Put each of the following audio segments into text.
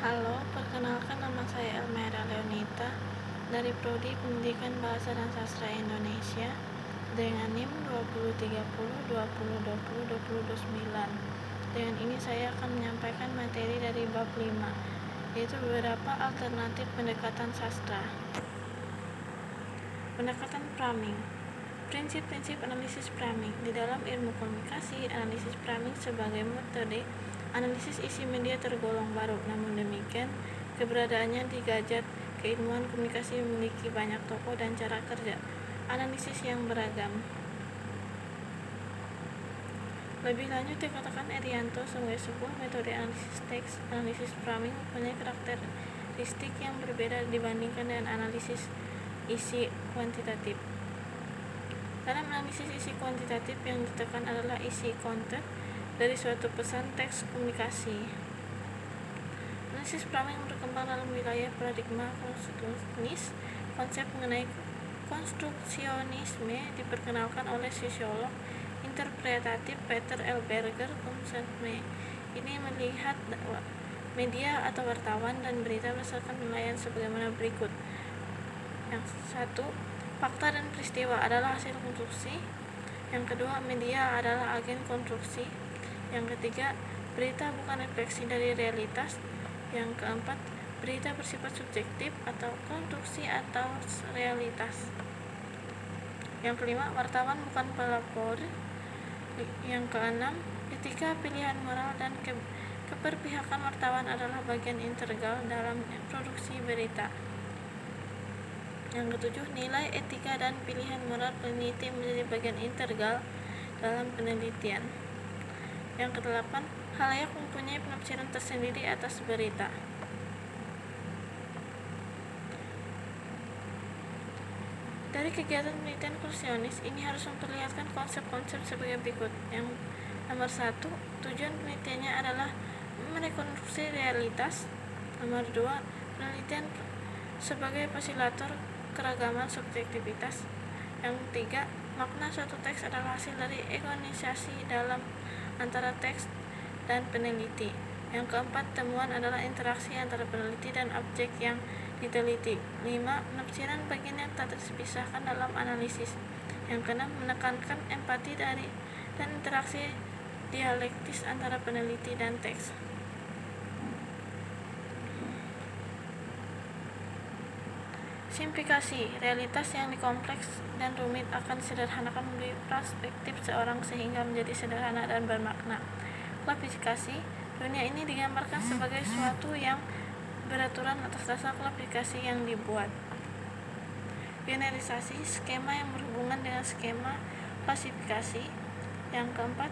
Halo, perkenalkan nama saya Elmera Leonita dari Prodi Pendidikan Bahasa dan Sastra Indonesia dengan NIM 203020202029. Dengan ini saya akan menyampaikan materi dari bab 5, yaitu beberapa alternatif pendekatan sastra. Pendekatan framing. Prinsip-prinsip analisis framing. Di dalam ilmu komunikasi, analisis framing sebagai metode analisis isi media tergolong baru. Namun demikian, keberadaannya digajat keilmuan komunikasi memiliki banyak tokoh dan cara kerja analisis yang beragam. Lebih lanjut dikatakan Erianto sebagai sebuah metode analisis teks, analisis framing mempunyai karakteristik yang berbeda dibandingkan dengan analisis isi kuantitatif. Dalam analisis isi kuantitatif yang ditekan adalah isi konten dari suatu pesan teks komunikasi. Analisis framing berkembang dalam wilayah paradigma konstruksionis. Konsep mengenai konstruksionisme diperkenalkan oleh sosiolog interpretatif Peter L. Berger. Konsepnya ini melihat media atau wartawan dan berita berdasarkan penilaian sebagaimana berikut. Yang satu, fakta dan peristiwa adalah hasil konstruksi. Yang kedua, media adalah agen konstruksi. Yang ketiga, berita bukan refleksi dari realitas. Yang keempat, berita bersifat subjektif atau konstruksi atau realitas. Yang kelima, wartawan bukan pelapor. Yang keenam, etika, pilihan moral, dan keberpihakan wartawan adalah bagian integral dalam produksi berita. Yang ketujuh, nilai etika dan pilihan moral peneliti menjadi bagian integral dalam penelitian. Yang kedelapan, khalayak mempunyai penafsiran tersendiri atas berita. Dari kegiatan penelitian konstruksionis ini harus memperlihatkan konsep-konsep sebagai berikut. Yang nomor 1, tujuan penelitiannya adalah merekonstruksi realitas. Nomor 2, penelitian sebagai fasilitator keragaman subjektivitas. Yang ketiga, makna suatu teks adalah hasil dari organisasi dalam antara teks dan peneliti. Yang keempat, temuan adalah interaksi antara peneliti dan objek yang diteliti. 5. Penafsiran bagian yang tak terpisahkan dalam analisis. Yang keenam, menekankan empati dan interaksi dialektis antara peneliti dan teks. Simplifikasi. Realitas yang dikompleks dan rumit akan disederhanakan melalui perspektif seorang sehingga menjadi sederhana dan bermakna. Klasifikasi. Dunia ini digambarkan sebagai suatu yang beraturan atas dasar klasifikasi yang dibuat. Generalisasi. Skema yang berhubungan dengan skema klasifikasi. Yang keempat,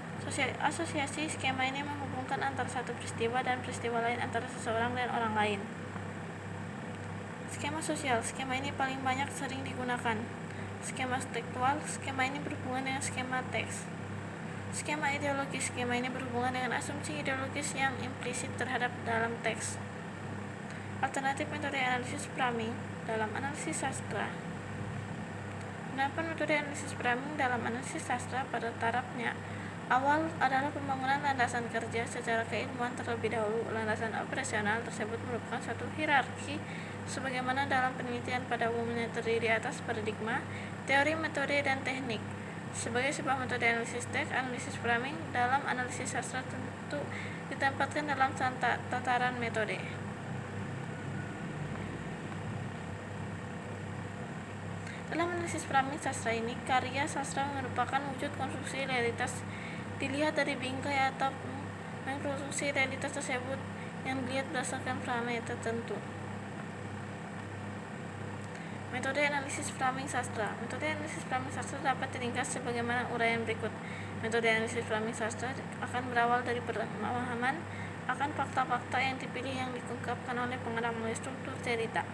asosiasi. Skema ini menghubungkan antara satu peristiwa dan peristiwa lain, antara seseorang dan orang lain. Skema sosial. Skema ini paling banyak sering digunakan. Skema tekstual. Skema ini berhubungan dengan skema teks. Skema ideologis. Skema ini berhubungan dengan asumsi ideologis yang implisit terhadap dalam teks. Alternatif metode analisis framing dalam analisis sastra. Penerapan metode analisis framing dalam analisis sastra pada tarafnya awal adalah pembangunan landasan kerja secara keilmuan terlebih dahulu. Landasan operasional tersebut merupakan suatu hierarki sebagaimana dalam penelitian pada umumnya terdiri atas paradigma, teori, metode, dan teknik. Sebagai sebuah metode analisis teks, analisis framing dalam analisis sastra tentu ditempatkan dalam tataran metode. Dalam analisis framing sastra ini, karya sastra merupakan wujud konstruksi realitas dilihat dari bingkai atau mengkonstruksi realitas tersebut yang dilihat berdasarkan parameter tertentu. Metode analisis framing sastra. Metode analisis framing sastra dapat diringkas sebagaimana uraian berikut. Metode analisis framing sastra akan berawal dari pemahaman akan fakta-fakta yang dipilih yang diungkapkan oleh pengarang melalui struktur cerita.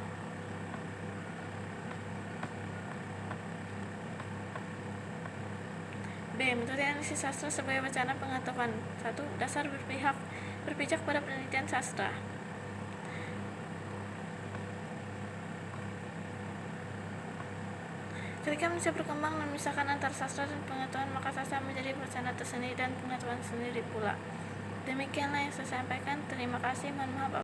B. Metode analisis sastra sebagai wacana pengetahuan. 1. Dasar berpijak pada penelitian sastra. Ketika manusia berkembang dan memisahkan antara sastra dan pengetahuan, maka sastra menjadi wacana tersendiri dan pengetahuan sendiri pula. Demikianlah yang saya sampaikan. Terima kasih. Mohon maaf